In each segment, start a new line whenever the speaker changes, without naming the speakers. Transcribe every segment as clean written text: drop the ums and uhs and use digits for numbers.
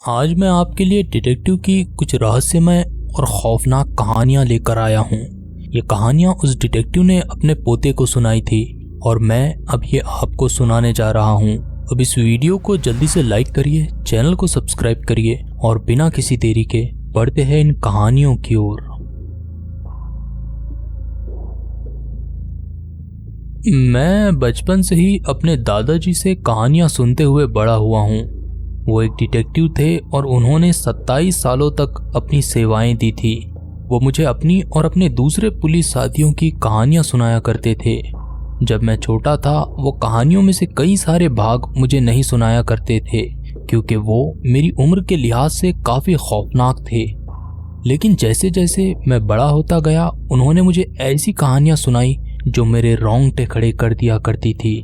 आज मैं आपके लिए डिटेक्टिव की कुछ रहस्यमय और खौफनाक कहानियां लेकर आया हूं। ये कहानियां उस डिटेक्टिव ने अपने पोते को सुनाई थी और मैं अब ये आपको सुनाने जा रहा हूं। अब इस वीडियो को जल्दी से लाइक करिए, चैनल को सब्सक्राइब करिए और बिना किसी देरी के बढ़ते हैं इन कहानियों की ओर। मैं बचपन से ही अपने दादाजी से कहानियां सुनते हुए बड़ा हुआ हूं। वो एक डिटेक्टिव थे और उन्होंने 27 सालों तक अपनी सेवाएं दी थी। वो मुझे अपनी और अपने दूसरे पुलिस साथियों की कहानियां सुनाया करते थे। जब मैं छोटा था वो कहानियों में से कई सारे भाग मुझे नहीं सुनाया करते थे क्योंकि वो मेरी उम्र के लिहाज से काफ़ी खौफनाक थे। लेकिन जैसे जैसे मैं बड़ा होता गया उन्होंने मुझे ऐसी कहानियां सुनाई जो मेरे रोंगटे खड़े कर दिया करती थी।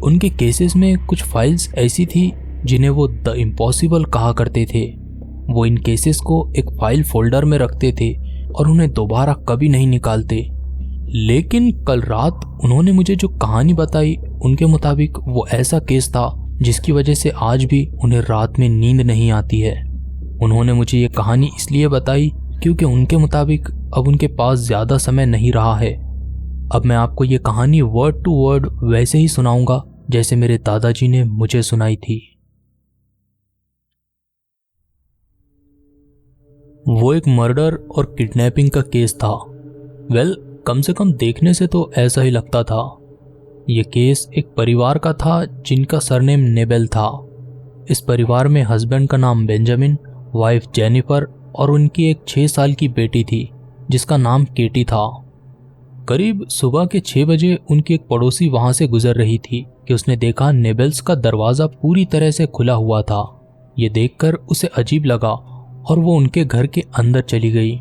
उनके केसेस में कुछ फाइल्स ऐसी थी जिन्हें वो द इम्पॉसिबल कहा करते थे। वो इन केसेस को एक फाइल फोल्डर में रखते थे और उन्हें दोबारा कभी नहीं निकालते। लेकिन कल रात उन्होंने मुझे जो कहानी बताई उनके मुताबिक वो ऐसा केस था जिसकी वजह से आज भी उन्हें रात में नींद नहीं आती है। उन्होंने मुझे ये कहानी इसलिए बताई क्योंकि उनके मुताबिक अब उनके पास ज़्यादा समय नहीं रहा है। अब मैं आपको ये कहानी वर्ड टू वर्ड वैसे ही सुनाऊंगा जैसे मेरे दादाजी ने मुझे सुनाई थी। वो एक मर्डर और किडनैपिंग का केस था। कम से कम देखने से तो ऐसा ही लगता था। ये केस एक परिवार का था जिनका सरनेम नेबेल था। इस परिवार में हस्बैंड का नाम बेंजामिन, वाइफ जेनिफर और उनकी एक 6 साल की बेटी थी जिसका नाम केटी था। करीब सुबह के 6 बजे उनकी एक पड़ोसी वहां से गुजर रही थी कि उसने देखा नेबेल्स का दरवाज़ा पूरी तरह से खुला हुआ था। ये देखकर उसे अजीब लगा और वो उनके घर के अंदर चली गई।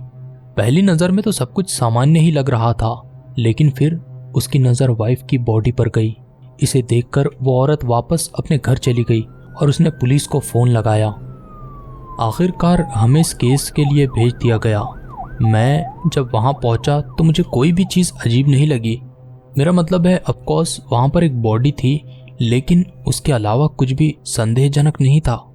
पहली नज़र में तो सब कुछ सामान्य ही लग रहा था, लेकिन फिर उसकी नज़र वाइफ की बॉडी पर गई। इसे देखकर वो औरत वापस अपने घर चली गई और उसने पुलिस को फ़ोन लगाया। आखिरकार हमें इस केस के लिए भेज दिया गया। मैं जब वहाँ पहुँचा तो मुझे कोई भी चीज़ अजीब नहीं लगी। मेरा मतलब है ऑफकोर्स वहाँ पर एक बॉडी थी, लेकिन उसके अलावा कुछ भी संदेहजनक नहीं था।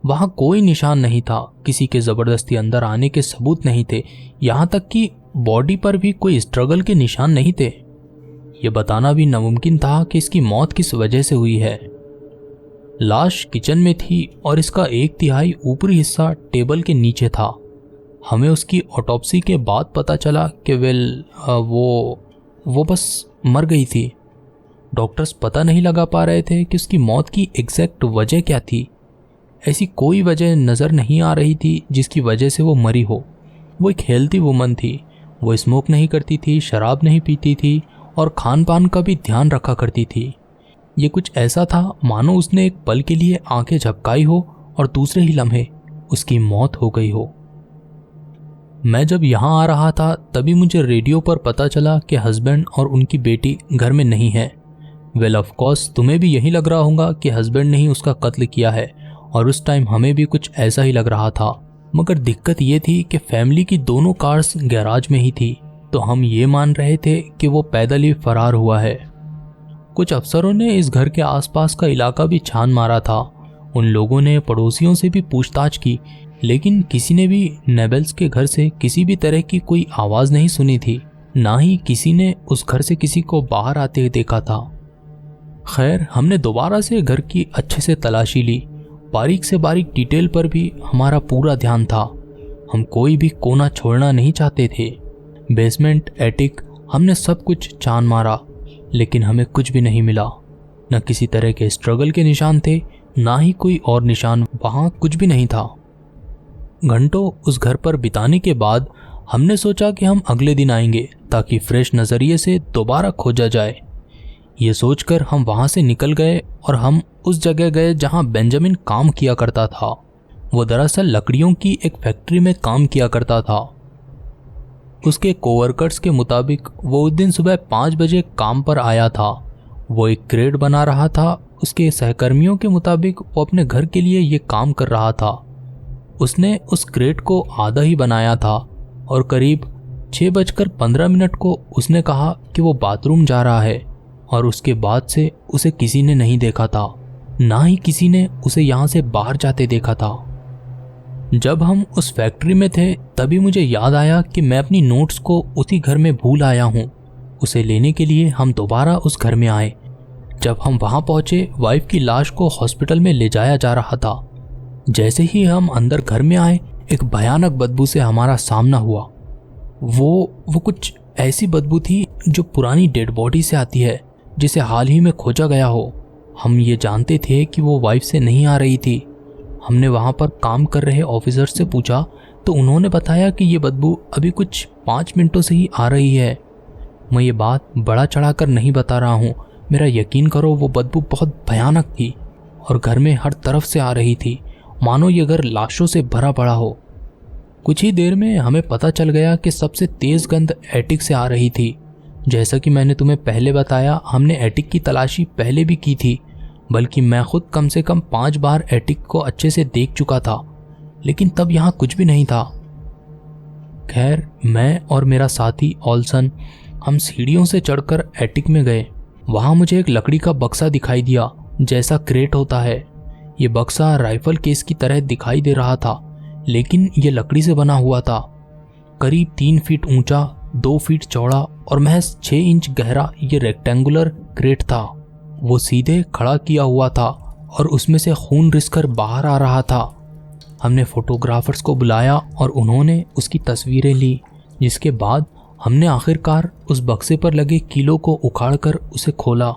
वहाँ कोई निशान नहीं था, किसी के ज़बरदस्ती अंदर आने के सबूत नहीं थे, यहाँ तक कि बॉडी पर भी कोई स्ट्रगल के निशान नहीं थे। ये बताना भी नामुमकिन था कि इसकी मौत किस वजह से हुई है। लाश किचन में थी और इसका 1/3 ऊपरी हिस्सा टेबल के नीचे था। हमें उसकी ऑटोप्सी के बाद पता चला कि वो बस मर गई थी। डॉक्टर्स पता नहीं लगा पा रहे थे कि उसकी मौत की एग्जैक्ट वजह क्या थी। ऐसी कोई वजह नज़र नहीं आ रही थी जिसकी वजह से वो मरी हो। वो एक हेल्थी वुमन थी। वो स्मोक नहीं करती थी, शराब नहीं पीती थी और खान पान का भी ध्यान रखा करती थी। ये कुछ ऐसा था मानो उसने एक पल के लिए आंखें झपकाई हो और दूसरे ही लम्हे उसकी मौत हो गई हो। मैं जब यहाँ आ रहा था तभी मुझे रेडियो पर पता चला कि हस्बैंड और उनकी बेटी घर में नहीं है। ऑफ कोर्स तुम्हें भी यही लग रहा होगा कि हस्बैंड ने ही उसका कत्ल किया है, और उस टाइम हमें भी कुछ ऐसा ही लग रहा था। मगर दिक्कत ये थी कि फैमिली की दोनों कार्स गैराज में ही थी, तो हम ये मान रहे थे कि वो पैदल ही फरार हुआ है। कुछ अफसरों ने इस घर के आसपास का इलाका भी छान मारा था। उन लोगों ने पड़ोसियों से भी पूछताछ की, लेकिन किसी ने भी नेबेल्स के घर से किसी भी तरह की कोई आवाज़ नहीं सुनी थी, ना ही किसी ने उस घर से किसी को बाहर आते हुए देखा था। खैर, हमने दोबारा से घर की अच्छे से तलाशी ली। बारीक से बारीक डिटेल पर भी हमारा पूरा ध्यान था। हम कोई भी कोना छोड़ना नहीं चाहते थे। बेसमेंट, एटिक, हमने सब कुछ छान मारा, लेकिन हमें कुछ भी नहीं मिला। न किसी तरह के स्ट्रगल के निशान थे, ना ही कोई और निशान। वहाँ कुछ भी नहीं था। घंटों उस घर पर बिताने के बाद हमने सोचा कि हम अगले दिन आएंगे ताकि फ्रेश नज़रिए से दोबारा खोजा जाए। ये सोचकर हम वहाँ से निकल गए और हम उस जगह गए जहाँ बेंजामिन काम किया करता था। वो दरअसल लकड़ियों की एक फैक्ट्री में काम किया करता था। उसके कोवर्कर्स के मुताबिक वो उस दिन सुबह 5 बजे काम पर आया था। वो एक क्रेट बना रहा था। उसके सहकर्मियों के मुताबिक वो अपने घर के लिए ये काम कर रहा था। उसने उस क्रेट को आधा ही बनाया था और करीब 6:15 को उसने कहा कि वो बाथरूम जा रहा है, और उसके बाद से उसे किसी ने नहीं देखा था। ना ही किसी ने उसे यहाँ से बाहर जाते देखा था। जब हम उस फैक्ट्री में थे तभी मुझे याद आया कि मैं अपनी नोट्स को उसी घर में भूल आया हूँ। उसे लेने के लिए हम दोबारा उस घर में आए। जब हम वहाँ पहुँचे, वाइफ की लाश को हॉस्पिटल में ले जाया जा रहा था। जैसे ही हम अंदर घर में आए, एक भयानक बदबू से हमारा सामना हुआ। वो कुछ ऐसी बदबू थी जो पुरानी डेड बॉडी से आती है, जिसे हाल ही में खोजा गया हो। हम ये जानते थे कि वो वाइफ से नहीं आ रही थी। हमने वहाँ पर काम कर रहे ऑफिसर से पूछा तो उन्होंने बताया कि ये बदबू अभी कुछ 5 मिनटों से ही आ रही है। मैं ये बात बड़ा चढ़ाकर नहीं बता रहा हूँ, मेरा यकीन करो, वो बदबू बहुत भयानक थी और घर में हर तरफ से आ रही थी, मानो ये घर लाशों से भरा पड़ा हो। कुछ ही देर में हमें पता चल गया कि सबसे तेज़ गंध एटिक से आ रही थी। जैसा कि मैंने तुम्हें पहले बताया, हमने एटिक की तलाशी पहले भी की थी, बल्कि मैं खुद कम से कम 5 बार एटिक को अच्छे से देख चुका था, लेकिन तब यहाँ कुछ भी नहीं था। खैर, मैं और मेरा साथी ऑल्सन हम सीढ़ियों से चढ़कर एटिक में गए। वहाँ मुझे एक लकड़ी का बक्सा दिखाई दिया, जैसा क्रेट होता है। ये बक्सा राइफल केस की तरह दिखाई दे रहा था, लेकिन ये लकड़ी से बना हुआ था। करीब 3 फीट ऊंचा, 2 फीट चौड़ा और महज 6 इंच गहरा ये रेक्टेंगुलर क्रेट था। वो सीधे खड़ा किया हुआ था और उसमें से खून रिसकर बाहर आ रहा था। हमने फोटोग्राफर्स को बुलाया और उन्होंने उसकी तस्वीरें ली, जिसके बाद हमने आखिरकार उस बक्से पर लगे कीलों को उखाड़कर उसे खोला।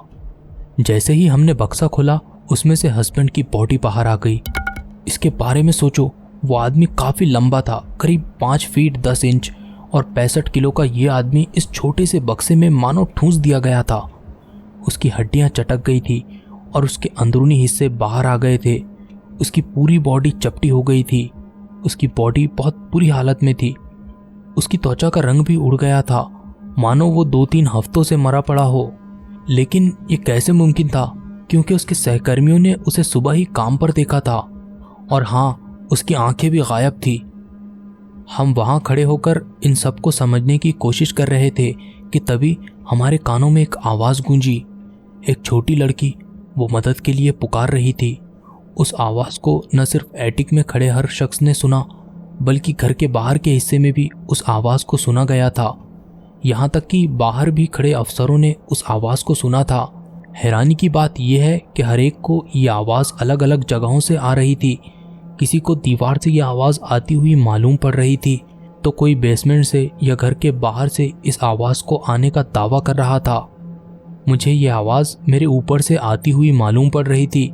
जैसे ही हमने बक्सा खोला, उसमें से हस्बैंड की बॉडी बाहर आ गई। इसके बारे में सोचो, वो आदमी काफ़ी लंबा था, करीब 5 फीट 10 इंच और 65 किलो का ये आदमी इस छोटे से बक्से में मानो ठूंस दिया गया था। उसकी हड्डियां चटक गई थी और उसके अंदरूनी हिस्से बाहर आ गए थे। उसकी पूरी बॉडी चपटी हो गई थी। उसकी बॉडी बहुत बुरी हालत में थी। उसकी त्वचा का रंग भी उड़ गया था, मानो वो 2-3 हफ्तों से मरा पड़ा हो। लेकिन ये कैसे मुमकिन था, क्योंकि उसके सहकर्मियों ने उसे सुबह ही काम पर देखा था। और हाँ, उसकी आंखें भी गायब थी। हम वहाँ खड़े होकर इन सब को समझने की कोशिश कर रहे थे कि तभी हमारे कानों में एक आवाज़ गूंजी। एक छोटी लड़की, वो मदद के लिए पुकार रही थी। उस आवाज़ को न सिर्फ एटिक में खड़े हर शख्स ने सुना, बल्कि घर के बाहर के हिस्से में भी उस आवाज़ को सुना गया था। यहाँ तक कि बाहर भी खड़े अफसरों ने उस आवाज़ को सुना था। हैरानी की बात यह है कि हर एक को ये आवाज़ अलग अलग जगहों से आ रही थी। किसी को दीवार से यह आवाज़ आती हुई मालूम पड़ रही थी, तो कोई बेसमेंट से या घर के बाहर से इस आवाज़ को आने का दावा कर रहा था। मुझे ये आवाज़ मेरे ऊपर से आती हुई मालूम पड़ रही थी,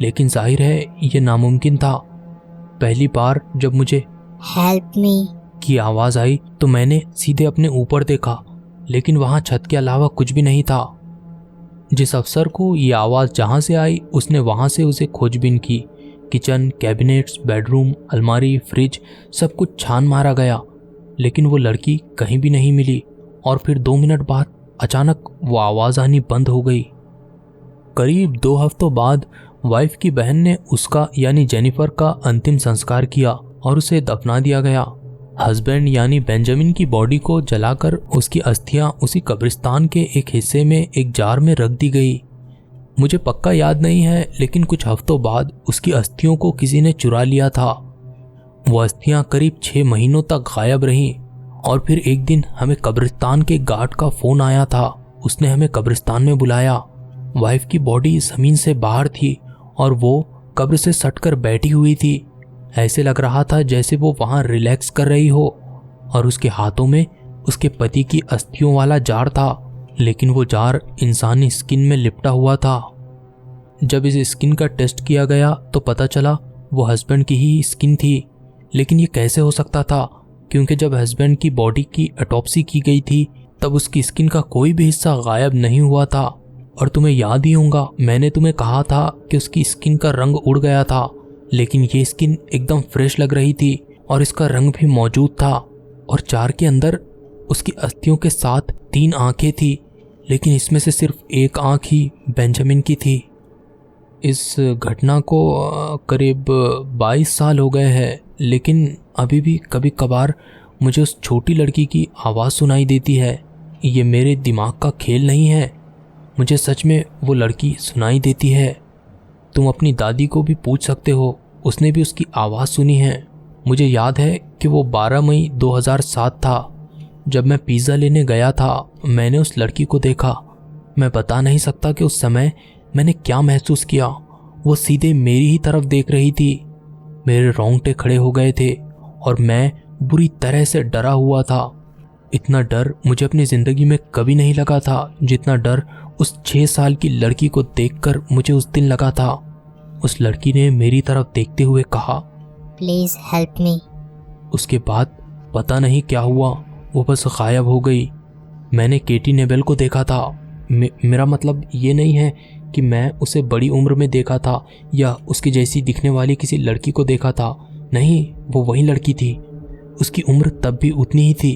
लेकिन जाहिर है ये नामुमकिन था। पहली बार जब मुझे
हेल्प मी
की आवाज़ आई तो मैंने सीधे अपने ऊपर देखा, लेकिन वहाँ छत के अलावा कुछ भी नहीं था। जिस अफसर को ये आवाज़ जहाँ से आई, उसने वहाँ से उसे खोजबीन की। किचन, कैबिनेट्स, बेडरूम, अलमारी, फ्रिज, सब कुछ छान मारा गया, लेकिन वो लड़की कहीं भी नहीं मिली। और फिर 2 मिनट बाद अचानक वो आवाज़ आनी बंद हो गई। करीब 2 हफ्तों बाद वाइफ की बहन ने उसका यानी जेनिफर का अंतिम संस्कार किया और उसे दफना दिया गया। हस्बैंड यानी बेंजामिन की बॉडी को जलाकर उसकी अस्थियां उसी कब्रिस्तान के एक हिस्से में एक जार में रख दी गई। मुझे पक्का याद नहीं है, लेकिन कुछ हफ्तों बाद उसकी अस्थियों को किसी ने चुरा लिया था। वो अस्थियां करीब 6 महीनों तक गायब रहीं और फिर एक दिन हमें कब्रिस्तान के गार्ड का फ़ोन आया था। उसने हमें कब्रिस्तान में बुलाया। वाइफ की बॉडी ज़मीन से बाहर थी और वो कब्र से सटकर बैठी हुई थी। ऐसे लग रहा था जैसे वो वहाँ रिलैक्स कर रही हो, और उसके हाथों में उसके पति की अस्थियों वाला जार था, लेकिन वो जार इंसानी स्किन में लिपटा हुआ था। जब इस स्किन का टेस्ट किया गया तो पता चला वो हस्बैंड की ही स्किन थी। लेकिन ये कैसे हो सकता था, क्योंकि जब हस्बैंड की बॉडी की ऑटोप्सी की गई थी तब उसकी स्किन का कोई भी हिस्सा गायब नहीं हुआ था। और तुम्हें याद ही होगा, मैंने तुम्हें कहा था कि उसकी स्किन का रंग उड़ गया था, लेकिन ये स्किन एकदम फ्रेश लग रही थी और इसका रंग भी मौजूद था। और जार के अंदर उसकी अस्थियों के साथ 3 आंखें थी, लेकिन इसमें से सिर्फ एक आंख ही बेंजामिन की थी। इस घटना को करीब 22 साल हो गए हैं, लेकिन अभी भी कभी कभार मुझे उस छोटी लड़की की आवाज़ सुनाई देती है। ये मेरे दिमाग का खेल नहीं है, मुझे सच में वो लड़की सुनाई देती है। तुम अपनी दादी को भी पूछ सकते हो, उसने भी उसकी आवाज़ सुनी है। मुझे याद है कि वो 12 मई 2007 था जब मैं पिज़्ज़ा लेने गया था। मैंने उस लड़की को देखा। मैं बता नहीं सकता कि उस समय मैंने क्या महसूस किया। वो सीधे मेरी ही तरफ देख रही थी। मेरे रोंगटे खड़े हो गए थे और मैं बुरी तरह से डरा हुआ था। इतना डर मुझे अपनी ज़िंदगी में कभी नहीं लगा था जितना डर उस 6 साल की लड़की को देखकर मुझे उस दिन लगा था। उस लड़की ने मेरी तरफ देखते हुए कहा,
प्लीज हेल्प मी।
उसके बाद पता नहीं क्या हुआ, वो बस गायब हो गई। मैंने केटी नेबेल को देखा था। मेरा मतलब ये नहीं है कि मैं उसे बड़ी उम्र में देखा था या उसकी जैसी दिखने वाली किसी लड़की को देखा था। नहीं, वो वही लड़की थी। उसकी उम्र तब भी उतनी ही थी।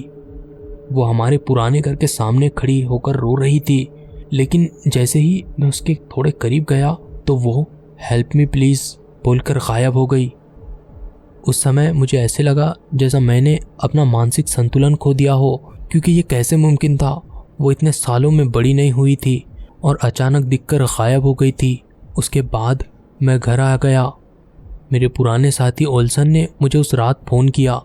वो हमारे पुराने घर के सामने खड़ी होकर रो रही थी, लेकिन जैसे ही मैं उसके थोड़े करीब गया तो वो हेल्प मी प्लीज़ बोलकर गायब हो गई। उस समय मुझे ऐसे लगा जैसा मैंने अपना मानसिक संतुलन खो दिया हो, क्योंकि ये कैसे मुमकिन था। वो इतने सालों में बड़ी नहीं हुई थी और अचानक दिखकर गायब हो गई थी। उसके बाद मैं घर आ गया। मेरे पुराने साथी ओल्सन ने मुझे उस रात फ़ोन किया।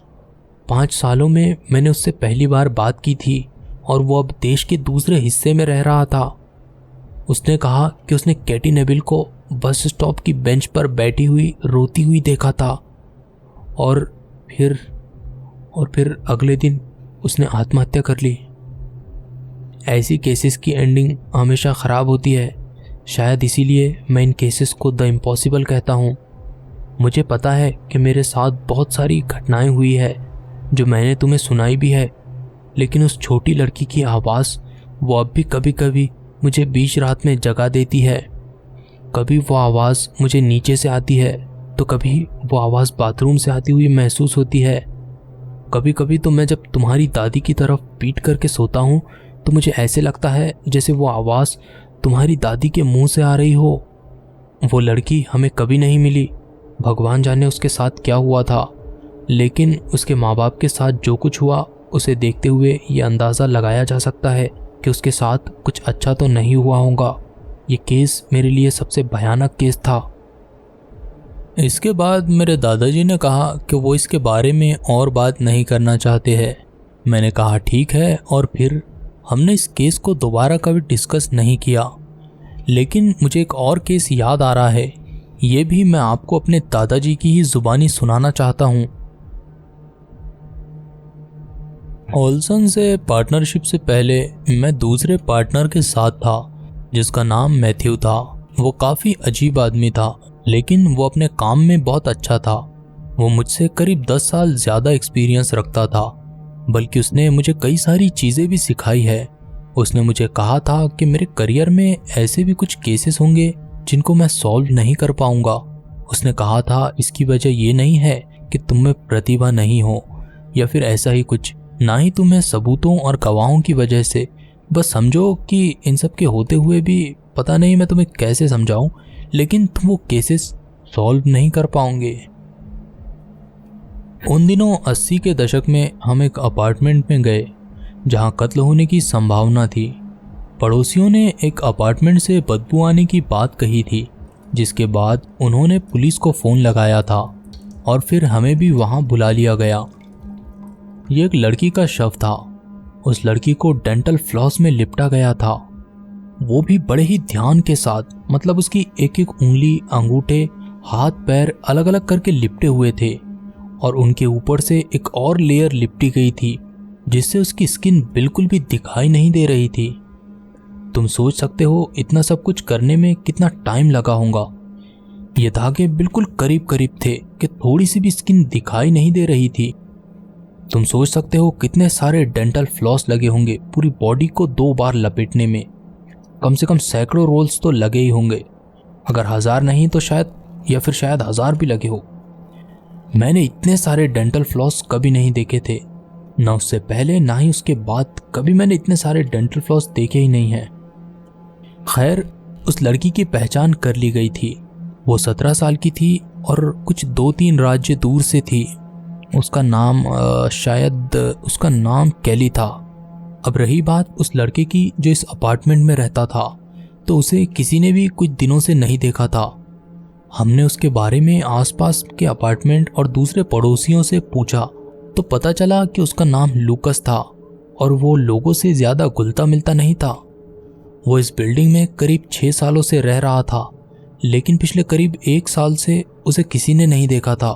5 सालों में मैंने उससे पहली बार बात की थी और वो अब देश के दूसरे हिस्से में रह रहा था। उसने कहा कि उसने केटी नेबिल को बस स्टॉप की बेंच पर बैठी हुई रोती हुई देखा था और फिर अगले दिन उसने आत्महत्या कर ली। ऐसी केसेस की एंडिंग हमेशा ख़राब होती है। शायद इसीलिए मैं इन केसेस को द इम्पॉसिबल कहता हूँ। मुझे पता है कि मेरे साथ बहुत सारी घटनाएं हुई है जो मैंने तुम्हें सुनाई भी है, लेकिन उस छोटी लड़की की आवाज़ वो अब भी कभी कभी मुझे बीच रात में जगा देती है। कभी वो आवाज़ मुझे नीचे से आती है तो कभी वो आवाज़ बाथरूम से आती हुई महसूस होती है। कभी कभी तो मैं जब तुम्हारी दादी की तरफ पीट करके सोता हूँ तो मुझे ऐसे लगता है जैसे वो आवाज़ तुम्हारी दादी के मुंह से आ रही हो। वो लड़की हमें कभी नहीं मिली। भगवान जाने उसके साथ क्या हुआ था, लेकिन उसके माँ बाप के साथ जो कुछ हुआ उसे देखते हुए ये अंदाज़ा लगाया जा सकता है कि उसके साथ कुछ अच्छा तो नहीं हुआ होगा। ये केस मेरे लिए सबसे भयानक केस था। इसके बाद मेरे दादाजी ने कहा कि वो इसके बारे में और बात नहीं करना चाहते हैं। मैंने कहा ठीक है, और फिर हमने इस केस को दोबारा कभी डिस्कस नहीं किया। लेकिन मुझे एक और केस याद आ रहा है। ये भी मैं आपको अपने दादाजी की ही जुबानी सुनाना चाहता हूँ। ओल्सन से पार्टनरशिप से पहले मैं दूसरे पार्टनर के साथ था जिसका नाम मैथ्यू था। वो काफ़ी अजीब आदमी था, लेकिन वो अपने काम में बहुत अच्छा था। वो मुझसे करीब 10 साल ज़्यादा एक्सपीरियंस रखता था, बल्कि उसने मुझे कई सारी चीज़ें भी सिखाई है। उसने मुझे कहा था कि मेरे करियर में ऐसे भी कुछ केसेस होंगे जिनको मैं सॉल्व नहीं कर पाऊंगा। उसने कहा था इसकी वजह ये नहीं है कि तुम में प्रतिभा नहीं हो या फिर ऐसा ही कुछ, ना ही तुम्हें सबूतों और गवाहों की वजह से। बस समझो कि इन सब के होते हुए भी, पता नहीं मैं तुम्हें कैसे समझाऊं, लेकिन तुम वो केसेस सॉल्व नहीं कर पाओगे। उन दिनों 80 के दशक में हम एक अपार्टमेंट में गए जहां कत्ल होने की संभावना थी। पड़ोसियों ने एक अपार्टमेंट से बदबू आने की बात कही थी, जिसके बाद उन्होंने पुलिस को फ़ोन लगाया था और फिर हमें भी वहां बुला लिया गया। ये एक लड़की का शव था। उस लड़की को डेंटल फ्लॉस में लिपटा गया था, वो भी बड़े ही ध्यान के साथ। मतलब उसकी एक एक उंगली, अंगूठे, हाथ पैर अलग अलग करके लिपटे हुए थे और उनके ऊपर से एक और लेयर लिपटी गई थी जिससे उसकी स्किन बिल्कुल भी दिखाई नहीं दे रही थी। तुम सोच सकते हो इतना सब कुछ करने में कितना टाइम लगा होगा। ये धागे बिल्कुल करीब करीब थे कि थोड़ी सी भी स्किन दिखाई नहीं दे रही थी। तुम सोच सकते हो कितने सारे डेंटल फ्लॉस लगे होंगे पूरी बॉडी को 2 बार लपेटने में। कम से कम सैकड़ों रोल्स तो लगे ही होंगे, अगर 1000 नहीं तो शायद, या फिर शायद 1000 भी लगे हो। मैंने इतने सारे डेंटल फ्लॉस कभी नहीं देखे थे, ना उससे पहले ना ही उसके बाद कभी मैंने इतने सारे डेंटल फ्लॉस देखे ही नहीं हैं। खैर, उस लड़की की पहचान कर ली गई थी। वो 17 साल की थी और कुछ 2-3 राज्य दूर से थी। उसका नाम शायद उसका नाम कैली था। अब रही बात उस लड़के की जो इस अपार्टमेंट में रहता था, तो उसे किसी ने भी कुछ दिनों से नहीं देखा था। हमने उसके बारे में आसपास के अपार्टमेंट और दूसरे पड़ोसियों से पूछा तो पता चला कि उसका नाम लूकस था और वो लोगों से ज़्यादा घुलता मिलता नहीं था। वो इस बिल्डिंग में करीब 6 सालों से रह रहा था, लेकिन पिछले करीब 1 साल से उसे किसी ने नहीं देखा था।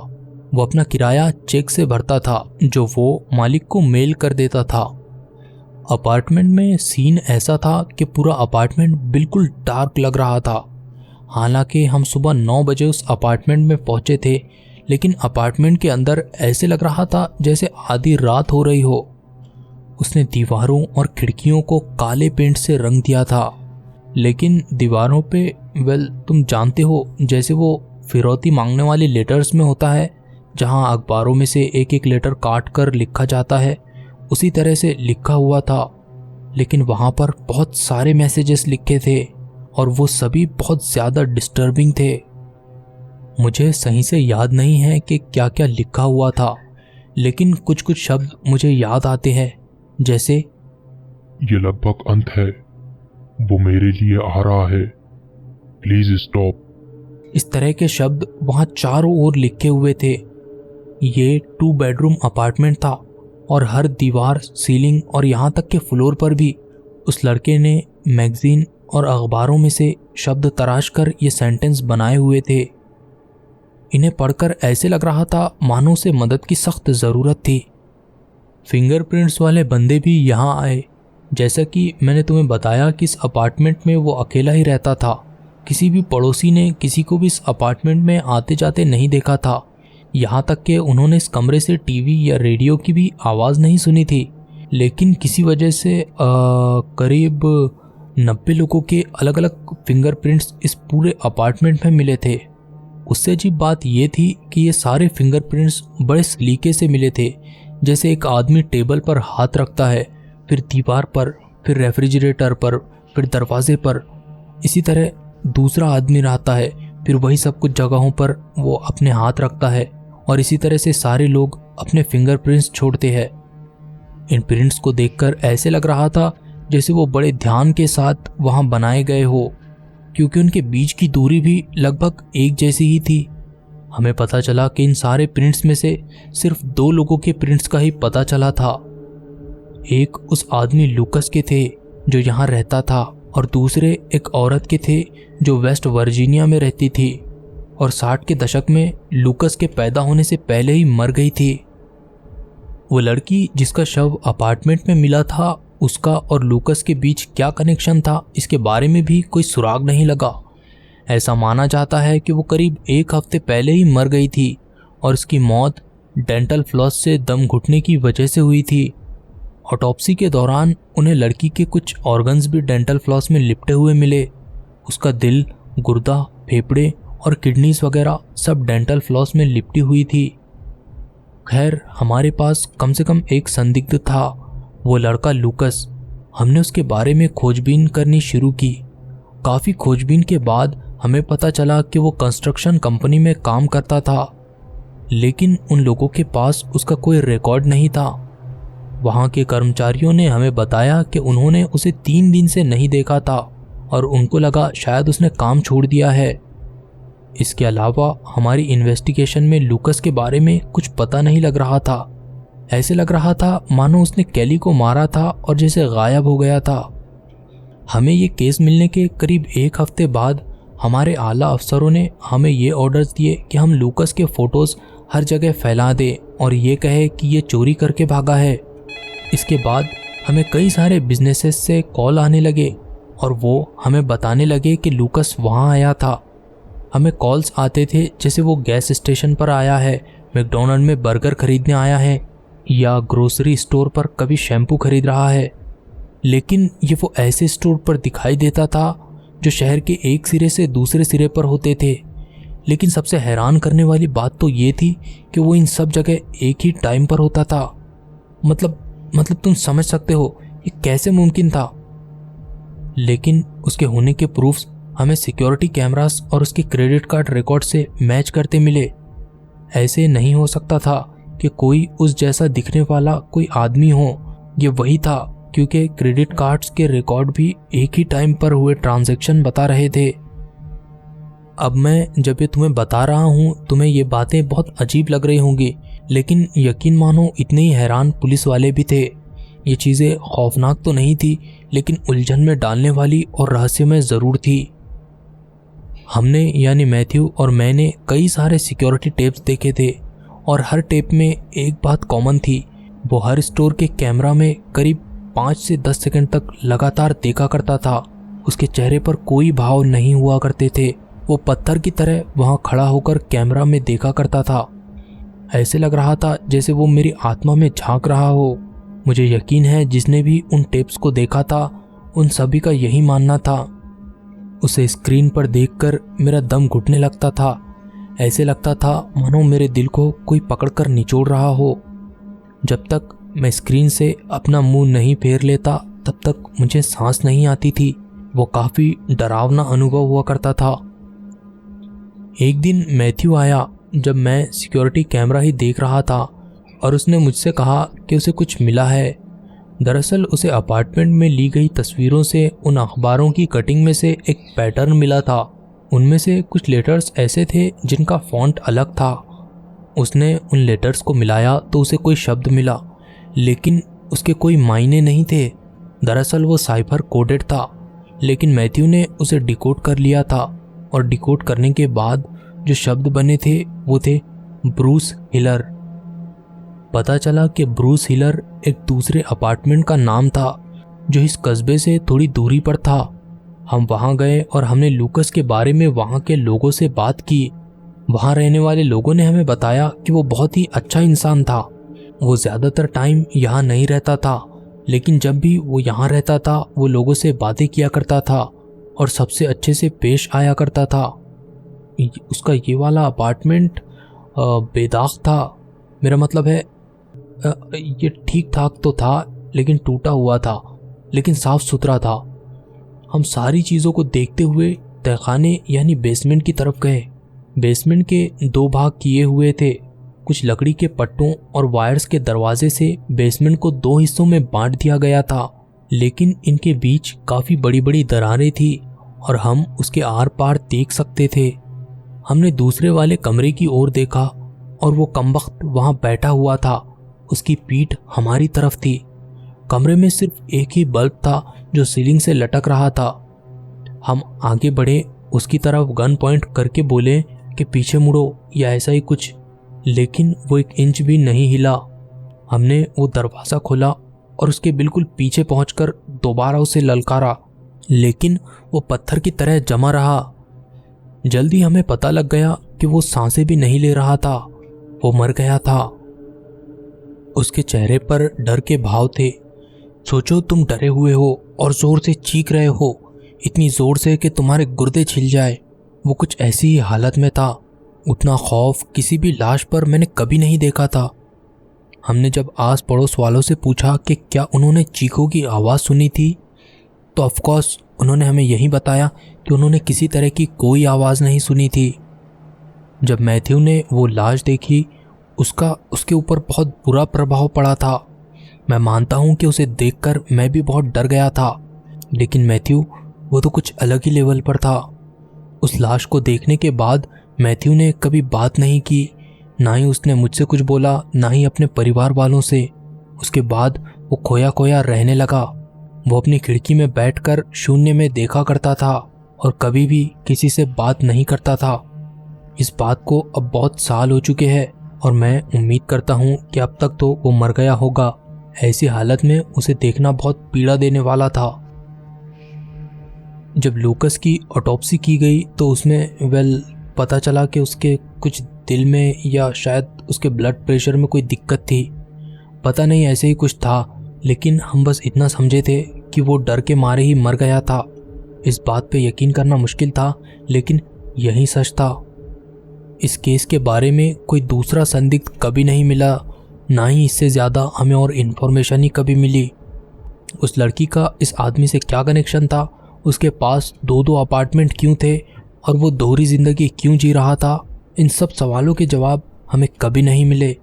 वो अपना किराया चेक से भरता था जो वो मालिक को मेल कर देता था। अपार्टमेंट में सीन ऐसा था कि पूरा अपार्टमेंट बिल्कुल डार्क लग रहा था। हालांकि हम सुबह 9 बजे उस अपार्टमेंट में पहुंचे थे, लेकिन अपार्टमेंट के अंदर ऐसे लग रहा था जैसे आधी रात हो रही हो। उसने दीवारों और खिड़कियों को काले पेंट से रंग दिया था, लेकिन दीवारों पे तुम जानते हो जैसे वो फिरौती मांगने वाली लेटर्स में होता है, जहां अखबारों में से एक एक लेटर काट कर लिखा जाता है, उसी तरह से लिखा हुआ था। लेकिन वहां पर बहुत सारे मैसेजेस लिखे थे और वो सभी बहुत ज़्यादा डिस्टर्बिंग थे। मुझे सही से याद नहीं है कि क्या क्या लिखा हुआ था, लेकिन कुछ कुछ शब्द मुझे याद आते हैं, जैसे
ये लगभग अंत है, वो मेरे लिए आ रहा है, प्लीज स्टॉप।
इस तरह के शब्द वहाँ चारों ओर लिखे हुए थे। ये 2 बेडरूम अपार्टमेंट था और हर दीवार, सीलिंग और यहाँ तक के फ्लोर पर भी उस लड़के ने मैगजीन और अखबारों में से शब्द तराश कर ये सेंटेंस बनाए हुए थे। इन्हें पढ़कर ऐसे लग रहा था मानो उसे मदद की सख्त ज़रूरत थी। फिंगरप्रिंट्स वाले बंदे भी यहाँ आए। जैसा कि मैंने तुम्हें बताया कि इस अपार्टमेंट में वो अकेला ही रहता था। किसी भी पड़ोसी ने किसी को भी इस अपार्टमेंट में आते जाते नहीं देखा था। यहाँ तक कि उन्होंने इस कमरे से टीवी या रेडियो की भी आवाज़ नहीं सुनी थी। लेकिन किसी वजह से करीब 90 लोगों के अलग अलग फिंगरप्रिंट्स इस पूरे अपार्टमेंट में मिले थे। उससे अजीब बात यह थी कि ये सारे फिंगरप्रिंट्स बड़े सलीके से मिले थे, जैसे एक आदमी टेबल पर हाथ रखता है, फिर दीवार पर, फिर रेफ्रिजरेटर पर, फिर दरवाजे पर। इसी तरह दूसरा आदमी रहता है, फिर वही सब कुछ जगहों पर वो अपने हाथ रखता है और इसी तरह से सारे लोग अपने फिंगरप्रिंट्स छोड़ते हैं। इन प्रिंट्स को देखकर ऐसे लग रहा था जैसे वो बड़े ध्यान के साथ वहाँ बनाए गए हो, क्योंकि उनके बीच की दूरी भी लगभग एक जैसी ही थी। हमें पता चला कि इन सारे प्रिंट्स में से सिर्फ 2 लोगों के प्रिंट्स का ही पता चला था। एक उस आदमी लूकस के थे जो यहाँ रहता था और दूसरे एक औरत के थे जो वेस्ट वर्जीनिया में रहती थी और 60 के दशक में लूकस के पैदा होने से पहले ही मर गई थी। वो लड़की जिसका शव अपार्टमेंट में मिला था, उसका और लूकस के बीच क्या कनेक्शन था, इसके बारे में भी कोई सुराग नहीं लगा। ऐसा माना जाता है कि वो करीब 1 हफ्ते पहले ही मर गई थी और उसकी मौत डेंटल फ्लॉस से दम घुटने की वजह से हुई थी। ऑटोप्सी के दौरान उन्हें लड़की के कुछ ऑर्गन्स भी डेंटल फ्लॉस में लिपटे हुए मिले। उसका दिल, गुर्दा, फेफड़े और किडनीज वगैरह सब डेंटल फ्लॉस में लिपटी हुई थी। खैर, हमारे पास कम से कम एक संदिग्ध था, वो लड़का लूकस। हमने उसके बारे में खोजबीन करनी शुरू की। काफ़ी खोजबीन के बाद हमें पता चला कि वो कंस्ट्रक्शन कंपनी में काम करता था, लेकिन उन लोगों के पास उसका कोई रिकॉर्ड नहीं था। वहाँ के कर्मचारियों ने हमें बताया कि उन्होंने उसे 3 दिन से नहीं देखा था और उनको लगा शायद उसने काम छोड़ दिया है। इसके अलावा हमारी इन्वेस्टिगेशन में लूकस के बारे में कुछ पता नहीं लग रहा था। ऐसे लग रहा था मानो उसने कैली को मारा था और जैसे गायब हो गया था। हमें ये केस मिलने के करीब 1 हफ्ते बाद हमारे आला अफसरों ने हमें ये ऑर्डर्स दिए कि हम लूकस के फ़ोटोज़ हर जगह फैला दें और ये कहे कि ये चोरी करके भागा है। इसके बाद हमें कई सारे बिजनेसेस से कॉल आने लगे और वो हमें बताने लगे कि लूकस वहाँ आया था। हमें कॉल्स आते थे जैसे वो गैस स्टेशन पर आया है, मैकडॉनल्ड में बर्गर खरीदने आया है या ग्रोसरी स्टोर पर कभी शैम्पू खरीद रहा है। लेकिन ये वो ऐसे स्टोर पर दिखाई देता था जो शहर के एक सिरे से दूसरे सिरे पर होते थे। लेकिन सबसे हैरान करने वाली बात तो ये थी कि वो इन सब जगह एक ही टाइम पर होता था। मतलब तुम समझ सकते हो ये कैसे मुमकिन था। लेकिन उसके होने के प्रूफ्स हमें सिक्योरिटी कैमरास और उसके क्रेडिट कार्ड रिकॉर्ड से मैच करते मिले। ऐसे नहीं हो सकता था कि कोई उस जैसा दिखने वाला कोई आदमी हो। ये वही था, क्योंकि क्रेडिट कार्ड्स के रिकॉर्ड भी एक ही टाइम पर हुए ट्रांजैक्शन बता रहे थे। अब मैं जब ये तुम्हें बता रहा हूँ तुम्हें ये बातें बहुत अजीब लग रही होंगी, लेकिन यकीन मानो इतने ही हैरान पुलिस वाले भी थे। ये चीज़ें खौफनाक तो नहीं थी, लेकिन उलझन में डालने वाली और रहस्यमय ज़रूर थी। हमने यानी मैथ्यू और मैंने कई सारे सिक्योरिटी टेप्स देखे थे और हर टेप में एक बात कॉमन थी। वो हर स्टोर के कैमरा में करीब 5 से 10 सेकंड तक लगातार देखा करता था। उसके चेहरे पर कोई भाव नहीं हुआ करते थे। वो पत्थर की तरह वहाँ खड़ा होकर कैमरा में देखा करता था। ऐसे लग रहा था जैसे वो मेरी आत्मा में झांक रहा हो। मुझे यकीन है जिसने भी उन टेप्स को देखा था उन सभी का यही मानना था। उसे स्क्रीन पर देखकर मेरा दम घुटने लगता था। ऐसे लगता था मानो मेरे दिल को कोई पकड़कर निचोड़ रहा हो। जब तक मैं स्क्रीन से अपना मुंह नहीं फेर लेता तब तक मुझे सांस नहीं आती थी। वो काफ़ी डरावना अनुभव हुआ करता था। एक दिन मैथ्यू आया जब मैं सिक्योरिटी कैमरा ही देख रहा था और उसने मुझसे कहा कि उसे कुछ मिला है। दरअसल उसे अपार्टमेंट में ली गई तस्वीरों से उन अखबारों की कटिंग में से एक पैटर्न मिला था। उनमें से कुछ लेटर्स ऐसे थे जिनका फॉन्ट अलग था। उसने उन लेटर्स को मिलाया तो उसे कोई शब्द मिला, लेकिन उसके कोई मायने नहीं थे। दरअसल वो साइफर कोडेड था, लेकिन मैथ्यू ने उसे डिकोड कर लिया था और डिकोड करने के बाद जो शब्द बने थे वो थे ब्रूस हिलर। पता चला कि ब्रूस हिलर एक दूसरे अपार्टमेंट का नाम था जो इस कस्बे से थोड़ी दूरी पर था। हम वहां गए और हमने लूकस के बारे में वहां के लोगों से बात की। वहां रहने वाले लोगों ने हमें बताया कि वो बहुत ही अच्छा इंसान था। वो ज़्यादातर टाइम यहाँ नहीं रहता था, लेकिन जब भी वो यहाँ रहता था वो लोगों से बातें किया करता था और सबसे अच्छे से पेश आया करता था। उसका ये वाला अपार्टमेंट बेदाग था। मेरा मतलब है ये ठीक ठाक तो था, लेकिन टूटा हुआ था, लेकिन साफ सुथरा था। हम सारी चीज़ों को देखते हुए तहखाने यानी बेसमेंट की तरफ गए। बेसमेंट के 2 भाग किए हुए थे। कुछ लकड़ी के पट्टों और वायर्स के दरवाजे से बेसमेंट को 2 हिस्सों में बांट दिया गया था, लेकिन इनके बीच काफ़ी बड़ी बड़ी दरारें थी और हम उसके आर पार देख सकते थे। हमने दूसरे वाले कमरे की ओर देखा और वो कमबख्त वहाँ बैठा हुआ था। उसकी पीठ हमारी तरफ थी। कमरे में सिर्फ एक ही बल्ब था जो सीलिंग से लटक रहा था। हम आगे बढ़े, उसकी तरफ गन पॉइंट करके बोले कि पीछे मुड़ो या ऐसा ही कुछ, लेकिन वो 1 इंच भी नहीं हिला। हमने वो दरवाज़ा खोला और उसके बिल्कुल पीछे पहुंचकर दोबारा उसे ललकारा, लेकिन वो पत्थर की तरह जमा रहा। जल्दी हमें पता लग गया कि वो सांसें भी नहीं ले रहा था, वो मर गया था। उसके चेहरे पर डर के भाव थे। सोचो तुम डरे हुए हो और जोर से चीख रहे हो, इतनी जोर से कि तुम्हारे गुर्दे छिल जाए। वो कुछ ऐसी ही हालत में था। उतना खौफ किसी भी लाश पर मैंने कभी नहीं देखा था। हमने जब आस पड़ोस वालों से पूछा कि क्या उन्होंने चीखों की आवाज़ सुनी थी, तो ऑफकोर्स उन्होंने हमें यही बताया कि उन्होंने किसी तरह की कोई आवाज़ नहीं सुनी थी। जब मैथ्यू ने वो लाश देखी, उसका उसके ऊपर बहुत बुरा प्रभाव पड़ा था। मैं मानता हूँ कि उसे देखकर मैं भी बहुत डर गया था, लेकिन मैथ्यू वो तो कुछ अलग ही लेवल पर था। उस लाश को देखने के बाद मैथ्यू ने कभी बात नहीं की, ना ही उसने मुझसे कुछ बोला, ना ही अपने परिवार वालों से। उसके बाद वो खोया खोया रहने लगा। वो अपनी खिड़की में बैठकर शून्य में देखा करता था और कभी भी किसी से बात नहीं करता था। इस बात को अब बहुत साल हो चुके हैं और मैं उम्मीद करता हूँ कि अब तक तो वो मर गया होगा। ऐसी हालत में उसे देखना बहुत पीड़ा देने वाला था। जब लूकस की ऑटोप्सी की गई तो उसमें पता चला कि उसके कुछ दिल में या शायद उसके ब्लड प्रेशर में कोई दिक्कत थी। पता नहीं, ऐसे ही कुछ था, लेकिन हम बस इतना समझे थे कि वो डर के मारे ही मर गया था। इस बात पे यकीन करना मुश्किल था, लेकिन यही सच था। इस केस के बारे में कोई दूसरा संदिग्ध कभी नहीं मिला, ना ही इससे ज़्यादा हमें और इन्फॉर्मेशन ही कभी मिली। उस लड़की का इस आदमी से क्या कनेक्शन था, उसके पास 2-2 अपार्टमेंट क्यों थे और वो दोहरी ज़िंदगी क्यों जी रहा था, इन सब सवालों के जवाब हमें कभी नहीं मिले।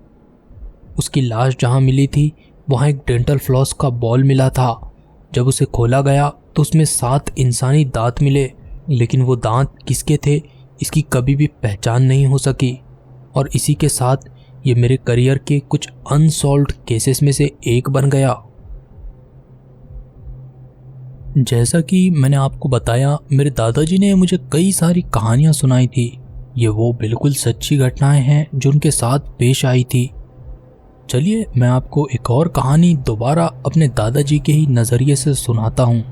उसकी लाश जहाँ मिली थी वहाँ एक डेंटल फ्लॉस का बॉल मिला था। जब उसे खोला गया तो उसमें 7 इंसानी दांत मिले, लेकिन वो दांत किसके थे इसकी कभी भी पहचान नहीं हो सकी और इसी के साथ ये मेरे करियर के कुछ अनसॉल्व्ड केसेस में से एक बन गया। जैसा कि मैंने आपको बताया, मेरे दादाजी ने मुझे कई सारी कहानियां सुनाई थी। ये वो बिल्कुल सच्ची घटनाएं हैं जो उनके साथ पेश आई थी। चलिए मैं आपको एक और कहानी दोबारा अपने दादाजी के ही नज़रिए से सुनाता हूँ।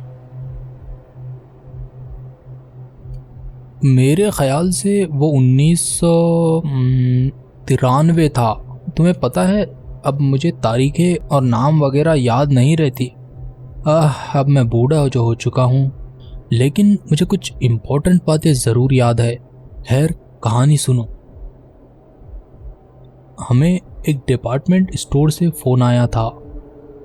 मेरे ख्याल से वो 1993 था। तुम्हें पता है, अब मुझे तारीखें और नाम वगैरह याद नहीं रहती। अब मैं बूढ़ा जो हो चुका हूँ, लेकिन मुझे कुछ इम्पोर्टेंट बातें ज़रूर याद है। खैर, कहानी सुनो। हमें एक डिपार्टमेंट स्टोर से फ़ोन आया था।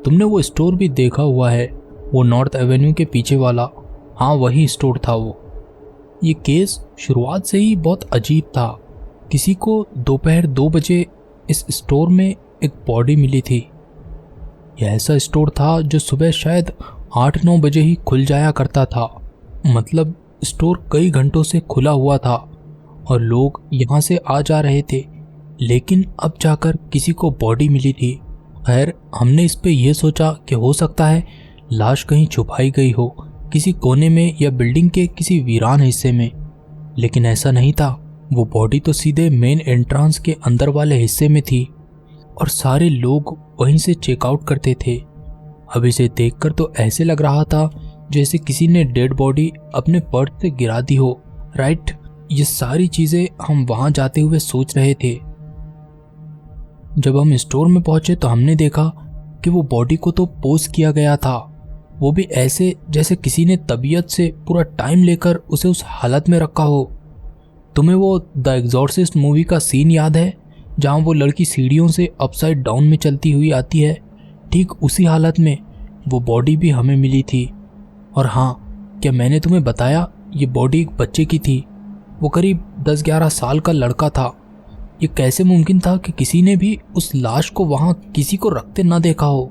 तुमने वो स्टोर भी देखा हुआ है, वो नॉर्थ एवेन्यू के पीछे वाला। हाँ, वही स्टोर था वो। ये केस शुरुआत से ही बहुत अजीब था। किसी को दोपहर 2 बजे इस स्टोर में एक बॉडी मिली थी। यह ऐसा स्टोर था जो सुबह शायद 8-9 बजे ही खुल जाया करता था। मतलब स्टोर कई घंटों से खुला हुआ था और लोग यहाँ से आ जा रहे थे, लेकिन अब जाकर किसी को बॉडी मिली थी। खैर, हमने इस पे यह सोचा कि हो सकता है लाश कहीं छुपाई गई हो, किसी कोने में या बिल्डिंग के किसी वीरान हिस्से में, लेकिन ऐसा नहीं था। वो बॉडी तो सीधे मेन एंट्रेंस के अंदर वाले हिस्से में थी और सारे लोग वहीं से चेकआउट करते थे। अब इसे देखकर तो ऐसे लग रहा था जैसे किसी ने डेड बॉडी अपने पर्स से गिरा दी हो। राइट, ये सारी चीजें हम वहां जाते हुए सोच रहे थे। जब हम स्टोर में पहुंचे तो हमने देखा कि वो बॉडी को तो पोस्ट किया गया था, वो भी ऐसे जैसे किसी ने तबीयत से पूरा टाइम लेकर उसे उस हालत में रखा हो। तुम्हें वो द एग्जॉर्सिस्ट मूवी का सीन याद है जहां वो लड़की सीढ़ियों से अपसाइड डाउन में चलती हुई आती है? ठीक उसी हालत में वो बॉडी भी हमें मिली थी। और हाँ, क्या मैंने तुम्हें बताया ये बॉडी एक बच्चे की थी? वो करीब 10-11 साल का लड़का था। ये कैसे मुमकिन था कि किसी ने भी उस लाश को वहां किसी को रखते ना देखा हो?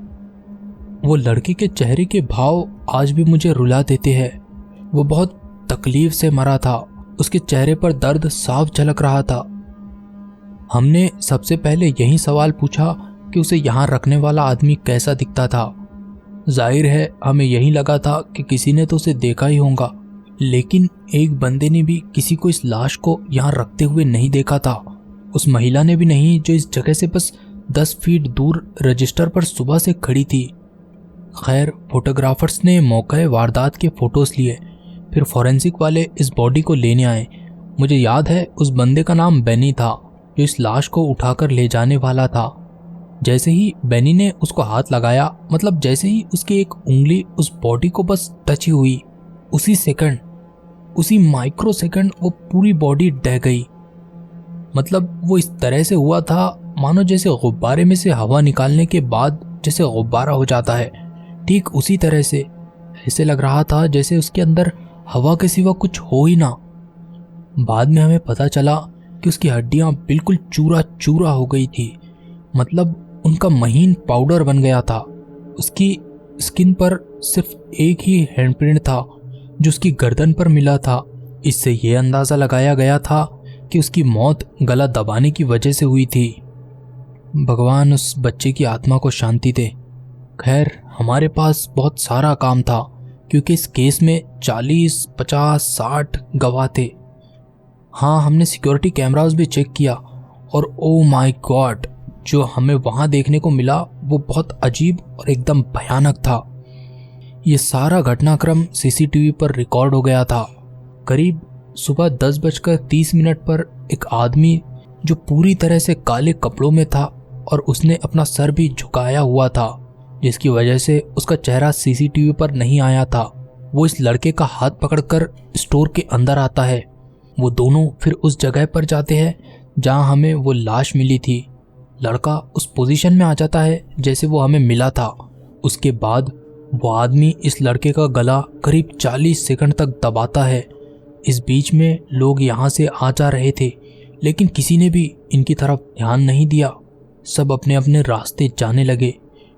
वो लड़के के चेहरे के भाव आज भी मुझे रुला देते हैं। वो बहुत तकलीफ से मरा था, उसके चेहरे पर दर्द साफ झलक रहा था। हमने सबसे पहले यही सवाल पूछा कि उसे यहाँ रखने वाला आदमी कैसा दिखता था। जाहिर है हमें यही लगा था कि किसी ने तो उसे देखा ही होगा, लेकिन एक बंदे ने भी किसी को इस लाश को यहाँ रखते हुए नहीं देखा था। उस महिला ने भी नहीं, जो इस जगह से बस 10 फीट दूर रजिस्टर पर सुबह से खड़ी थी। खैर, फोटोग्राफर्स ने मौके वारदात के फोटोज लिए, फिर फॉरेंसिक वाले इस बॉडी को लेने आए। मुझे याद है उस बंदे का नाम बेनी था जो इस लाश को उठाकर ले जाने वाला था। जैसे ही बेनी ने उसको हाथ लगाया, मतलब जैसे ही उसकी एक उंगली उस बॉडी को बस टच हुई, उसी सेकंड, उसी माइक्रो सेकंड वो पूरी बॉडी डह गई। मतलब वो इस तरह से हुआ था मानो जैसे गुब्बारे में से हवा निकालने के बाद जैसे गुब्बारा हो जाता है, ठीक उसी तरह से। ऐसे लग रहा था जैसे उसके अंदर हवा के सिवा कुछ हो ही ना। बाद में हमें पता चला कि उसकी हड्डियां बिल्कुल चूरा चूरा हो गई थी, मतलब उनका महीन पाउडर बन गया था। उसकी स्किन पर सिर्फ एक ही हैंडप्रिंट था जो उसकी गर्दन पर मिला था। इससे यह अंदाज़ा लगाया गया था कि उसकी मौत गला दबाने की वजह से हुई थी। भगवान उस बच्चे की आत्मा को शांति दे। खैर, हमारे पास बहुत सारा काम था क्योंकि इस केस में 40, 50, 60 गवाह थे। हाँ, हमने सिक्योरिटी कैमरास भी चेक किया और ओ माय गॉड, जो हमें वहाँ देखने को मिला वो बहुत अजीब और एकदम भयानक था। ये सारा घटनाक्रम सीसीटीवी पर रिकॉर्ड हो गया था। करीब सुबह 10:30 पर एक आदमी जो पूरी तरह से काले कपड़ों में था और उसने अपना सर भी झुकाया हुआ था, जिसकी वजह से उसका चेहरा सीसीटीवी पर नहीं आया था। वो इस लड़के का हाथ पकड़कर स्टोर के अंदर आता है। वो दोनों फिर उस जगह पर जाते हैं जहां हमें वो लाश मिली थी। लड़का उस पोजीशन में आ जाता है जैसे वो हमें मिला था। उसके बाद वो आदमी इस लड़के का गला करीब 40 सेकंड तक दबाता है। इस बीच में लोग यहाँ से आ जा रहे थे, लेकिन किसी ने भी इनकी तरफ ध्यान नहीं दिया। सब अपने अपने रास्ते जाने लगे।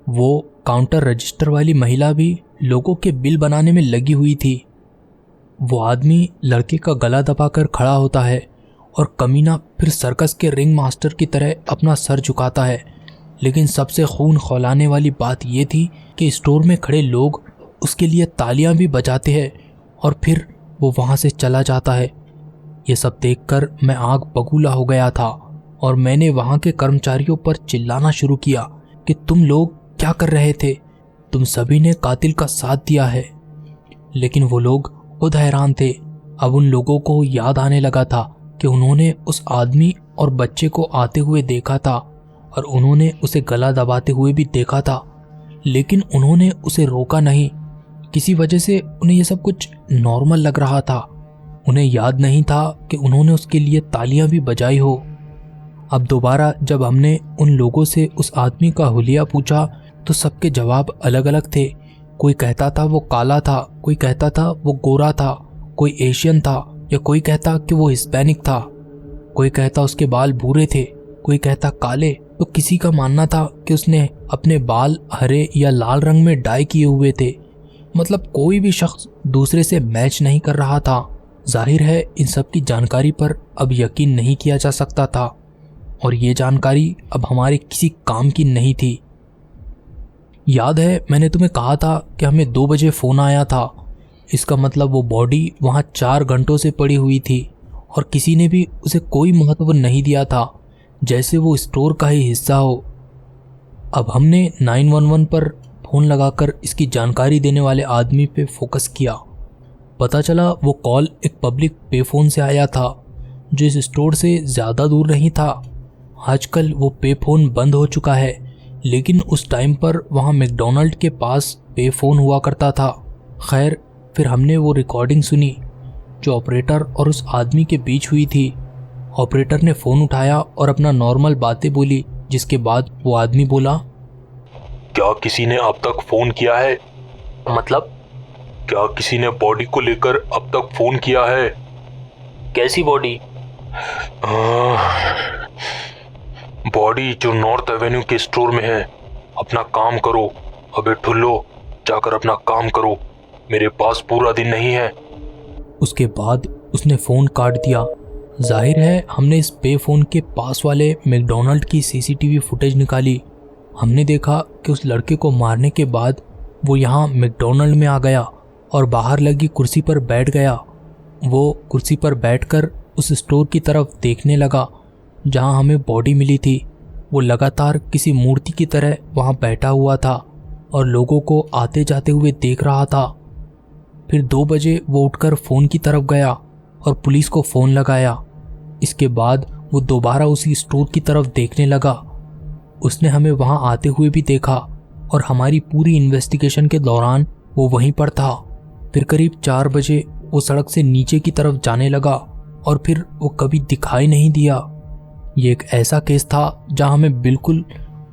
वो काउंटर रजिस्टर वाली महिला भी लोगों के बिल बनाने में लगी हुई थी। वो आदमी लड़के का गला दबाकर खड़ा होता है और कमीना फिर सर्कस के रिंग मास्टर की तरह अपना सर झुकाता है। लेकिन सबसे खून खौलाने वाली बात ये थी कि स्टोर में खड़े लोग उसके लिए तालियां भी बजाते हैं और फिर वो वहाँ से चला जाता है। ये सब देखकर मैं आग बबूला हो गया था और मैंने वहाँ के कर्मचारियों पर चिल्लाना शुरू किया कि तुम लोग क्या कर रहे थे, तुम सभी ने कातिल का साथ दिया है। लेकिन वो लोग खुद हैरान थे। अब उन लोगों को याद आने लगा था कि उन्होंने उस आदमी और बच्चे को आते हुए देखा था और उन्होंने उसे गला दबाते हुए भी देखा था, लेकिन उन्होंने उसे रोका नहीं। किसी वजह से उन्हें यह सब कुछ नॉर्मल लग रहा था। उन्हें याद नहीं था कि उन्होंने उसके लिए तालियां भी बजाई हो। अब दोबारा जब हमने उन लोगों से उस आदमी का हुलिया पूछा तो सबके जवाब अलग अलग थे। कोई कहता था वो काला था, कोई कहता था वो गोरा था, कोई एशियन था या कोई कहता कि वो हिस्पैनिक था, कोई कहता उसके बाल भूरे थे, कोई कहता काले, तो किसी का मानना था कि उसने अपने बाल हरे या लाल रंग में डाई किए हुए थे। मतलब कोई भी शख्स दूसरे से मैच नहीं कर रहा था। जाहिर है इन सब की जानकारी पर अब यकीन नहीं किया जा सकता था और ये जानकारी अब हमारे किसी काम की नहीं थी। याद है मैंने तुम्हें कहा था कि हमें 2 बजे फ़ोन आया था। इसका मतलब वो बॉडी वहाँ 4 घंटों से पड़ी हुई थी और किसी ने भी उसे कोई महत्व नहीं दिया था, जैसे वो स्टोर का ही हिस्सा हो। अब हमने 911 पर फ़ोन लगाकर इसकी जानकारी देने वाले आदमी पे फोकस किया। पता चला वो कॉल एक पब्लिक पे फ़ोन से आया था जो इस स्टोर से ज़्यादा दूर नहीं था। आजकल वो पे फ़ोन बंद हो चुका है, लेकिन उस टाइम पर वहाँ मैकडॉनल्ड के पास पे फ़ोन हुआ करता था। खैर फिर हमने वो रिकॉर्डिंग सुनी जो ऑपरेटर और उस आदमी के बीच हुई थी। ऑपरेटर ने फ़ोन उठाया और अपना नॉर्मल बातें बोली, जिसके बाद वो आदमी बोला,
क्या किसी ने अब तक फोन किया है?
मतलब
क्या किसी ने बॉडी को लेकर अब तक फोन किया है?
कैसी बॉडी?
बॉडी जो नॉर्थ एवेन्यू के स्टोर में है। अपना काम करो। अबे ठुल्लो, जाकर अपना काम करो, मेरे पास पूरा दिन नहीं है।
उसके बाद उसने फ़ोन काट दिया। जाहिर है हमने इस पे फ़ोन के पास वाले मैकडॉनल्ड की सीसीटीवी फुटेज निकाली। हमने देखा कि उस लड़के को मारने के बाद वो यहाँ मैकडॉनल्ड में आ गया और बाहर लगी कुर्सी पर बैठ गया। वो कुर्सी पर बैठकर उस स्टोर की तरफ देखने लगा जहाँ हमें बॉडी मिली थी। वो लगातार किसी मूर्ति की तरह वहाँ बैठा हुआ था और लोगों को आते जाते हुए देख रहा था। फिर 2 बजे वो उठकर फ़ोन की तरफ गया और पुलिस को फ़ोन लगाया। इसके बाद वो दोबारा उसी स्टोर की तरफ देखने लगा। उसने हमें वहाँ आते हुए भी देखा और हमारी पूरी इन्वेस्टिगेशन के दौरान वो वहीं पर था। फिर करीब 4 बजे वो सड़क से नीचे की तरफ जाने लगा और फिर वो कभी दिखाई नहीं दिया। ये एक ऐसा केस था जहाँ हमें बिल्कुल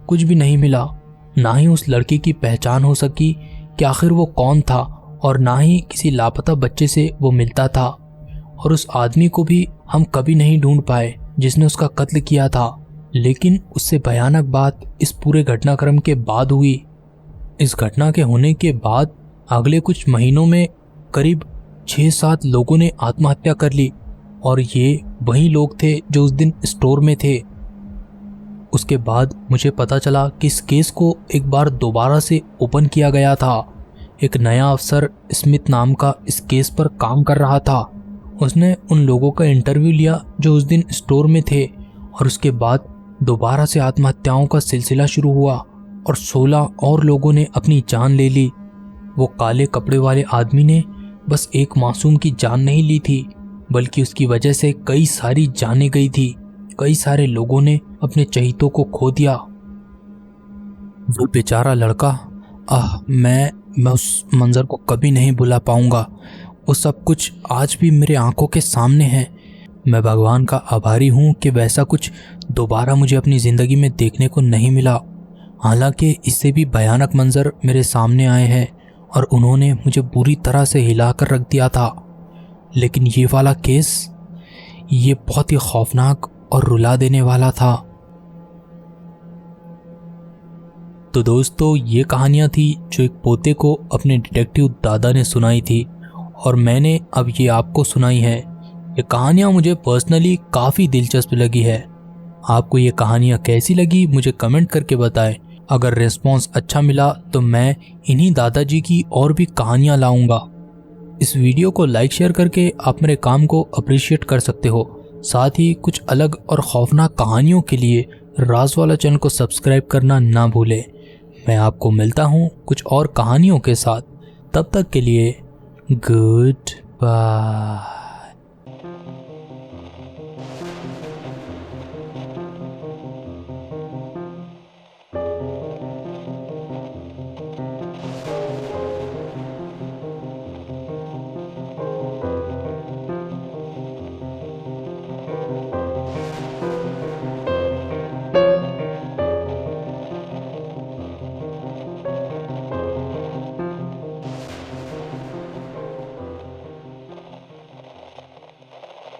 कुछ भी नहीं मिला। ना ही उस लड़के की पहचान हो सकी कि आखिर वो कौन था और ना ही किसी लापता बच्चे से वो मिलता था। और उस आदमी को भी हम कभी नहीं ढूंढ पाए जिसने उसका कत्ल किया था। लेकिन उससे भयानक बात इस पूरे घटनाक्रम के बाद हुई। इस घटना के होने के बाद अगले कुछ महीनों में करीब 6-7 लोगों ने आत्महत्या कर ली और ये वही लोग थे जो उस दिन स्टोर में थे। उसके बाद मुझे पता चला कि इस केस को एक बार दोबारा से ओपन किया गया था। एक नया अफसर स्मिथ नाम का इस केस पर काम कर रहा था। उसने उन लोगों का इंटरव्यू लिया जो उस दिन स्टोर में थे और उसके बाद दोबारा से आत्महत्याओं का सिलसिला शुरू हुआ और 16 और लोगों ने अपनी जान ले ली। वो काले कपड़े वाले आदमी ने बस एक मासूम की जान नहीं ली थी, बल्कि उसकी वजह से कई सारी जानें गई थी। कई सारे लोगों ने अपने चहीतों को खो दिया। वो बेचारा लड़का, मैं उस मंजर को कभी नहीं भुला पाऊंगा। वो सब कुछ आज भी मेरे आंखों के सामने है। मैं भगवान का आभारी हूँ कि वैसा कुछ दोबारा मुझे अपनी ज़िंदगी में देखने को नहीं मिला। हालांकि इससे भी भयानक मंजर मेरे सामने आए हैं और उन्होंने मुझे बुरी तरह से हिला कर रख दिया था। लेकिन ये वाला केस, ये बहुत ही खौफनाक और रुला देने वाला था। तो दोस्तों, ये कहानियाँ थी जो एक पोते को अपने डिटेक्टिव दादा ने सुनाई थी और मैंने अब ये आपको सुनाई है। ये कहानियाँ मुझे पर्सनली काफ़ी दिलचस्प लगी है। आपको ये कहानियाँ कैसी लगी मुझे कमेंट करके बताएं। अगर रिस्पॉन्स अच्छा मिला तो मैं इन्हीं दादाजी की और भी कहानियाँ लाऊंगा। इस वीडियो को लाइक शेयर करके आप मेरे काम को अप्रिशिएट कर सकते हो। साथ ही कुछ अलग और खौफनाक कहानियों के लिए राजवाला चैनल को सब्सक्राइब करना ना भूलें। मैं आपको मिलता हूँ कुछ और कहानियों के साथ। तब तक के लिए गुड बाय।